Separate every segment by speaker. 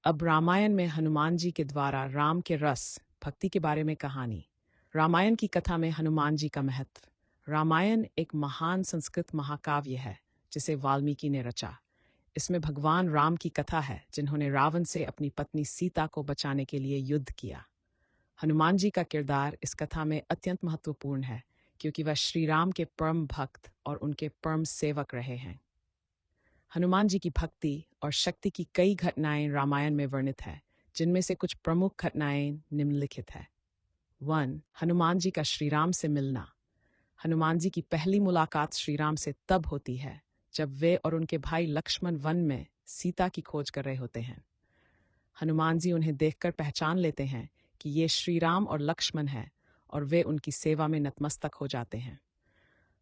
Speaker 1: अब रामायण में हनुमान जी के द्वारा राम के रस भक्ति के बारे में कहानी। रामायण की कथा में हनुमान जी का महत्व। रामायण एक महान संस्कृत महाकाव्य है जिसे वाल्मीकि ने रचा। इसमें भगवान राम की कथा है जिन्होंने रावण से अपनी पत्नी सीता को बचाने के लिए युद्ध किया। हनुमान जी का किरदार इस कथा में अत्यंत महत्वपूर्ण है क्योंकि वह श्री राम के परम भक्त और उनके परम सेवक रहे हैं। हनुमान जी की भक्ति और शक्ति की कई घटनाएं रामायण में वर्णित है, जिनमें से कुछ प्रमुख घटनाएं निम्नलिखित है। 1. हनुमान जी का श्री राम से मिलना। हनुमान जी की पहली मुलाकात श्री राम से तब होती है जब वे और उनके भाई लक्ष्मण वन में सीता की खोज कर रहे होते हैं। हनुमान जी उन्हें देखकर पहचान लेते हैं कि ये श्री राम और लक्ष्मण हैं और वे उनकी सेवा में नतमस्तक हो जाते हैं।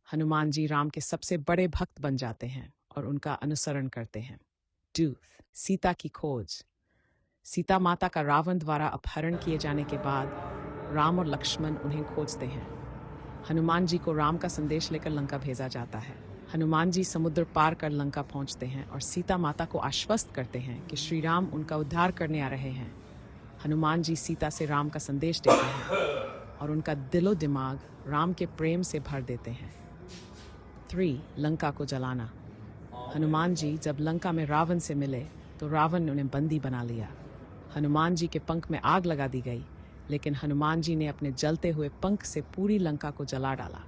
Speaker 1: हनुमान जी राम के सबसे बड़े भक्त बन जाते हैं और उनका अनुसरण करते हैं। 2. सीता की खोज। सीता माता का रावण द्वारा अपहरण किए जाने के बाद राम और लक्ष्मण उन्हें खोजते हैं। हनुमान जी को राम का संदेश लेकर लंका भेजा जाता है। हनुमान जी समुद्र पार कर लंका पहुंचते हैं और सीता माता को आश्वस्त करते हैं कि श्री राम उनका उद्धार करने आ रहे हैं। हनुमान जी सीता से राम का संदेश देते हैं और उनका दिलो दिमाग राम के प्रेम से भर देते हैं। 3. लंका को जलाना। हनुमान जी जब लंका में रावण से मिले तो रावण ने उन्हें बंदी बना लिया। हनुमान जी के पंख में आग लगा दी गई, लेकिन हनुमान जी ने अपने जलते हुए पंख से पूरी लंका को जला डाला।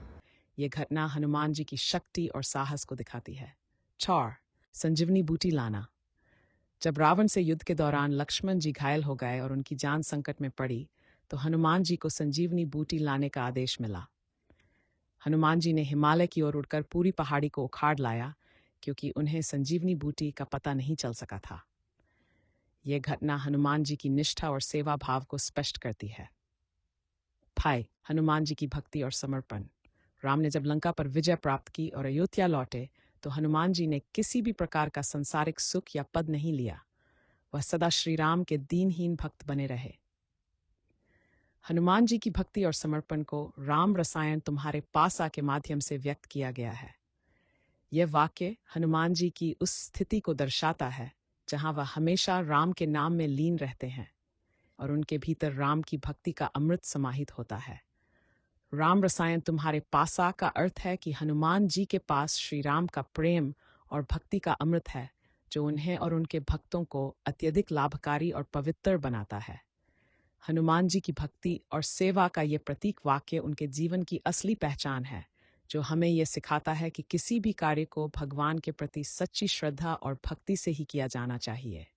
Speaker 1: यह घटना हनुमान जी की शक्ति और साहस को दिखाती है। 4. संजीवनी बूटी लाना। जब रावण से युद्ध के दौरान लक्ष्मण जी घायल हो गए और उनकी जान संकट में पड़ी, तो हनुमान जी को संजीवनी बूटी लाने का आदेश मिला। हनुमान जी ने हिमालय की ओर उड़कर पूरी पहाड़ी को उखाड़ लाया क्योंकि उन्हें संजीवनी बूटी का पता नहीं चल सका था। यह घटना हनुमान जी की निष्ठा और सेवा भाव को स्पष्ट करती है। 5. हनुमान जी की भक्ति और समर्पण। राम ने जब लंका पर विजय प्राप्त की और अयोध्या लौटे तो हनुमान जी ने किसी भी प्रकार का संसारिक सुख या पद नहीं लिया। वह सदा श्री राम के दीनहीन भक्त बने रहे। हनुमान जी की भक्ति और समर्पण को राम रसायन तुम्हारे पास के माध्यम से व्यक्त किया गया है। यह वाक्य हनुमान जी की उस स्थिति को दर्शाता है जहां वह हमेशा राम के नाम में लीन रहते हैं और उनके भीतर राम की भक्ति का अमृत समाहित होता है। राम रसायन तुम्हारे पासा का अर्थ है कि हनुमान जी के पास श्री राम का प्रेम और भक्ति का अमृत है जो उन्हें और उनके भक्तों को अत्यधिक लाभकारी और पवित्र बनाता है। हनुमान जी की भक्ति और सेवा का ये प्रतीक वाक्य उनके जीवन की असली पहचान है, जो हमें यह सिखाता है कि किसी भी कार्य को भगवान के प्रति सच्ची श्रद्धा और भक्ति से ही किया जाना चाहिए।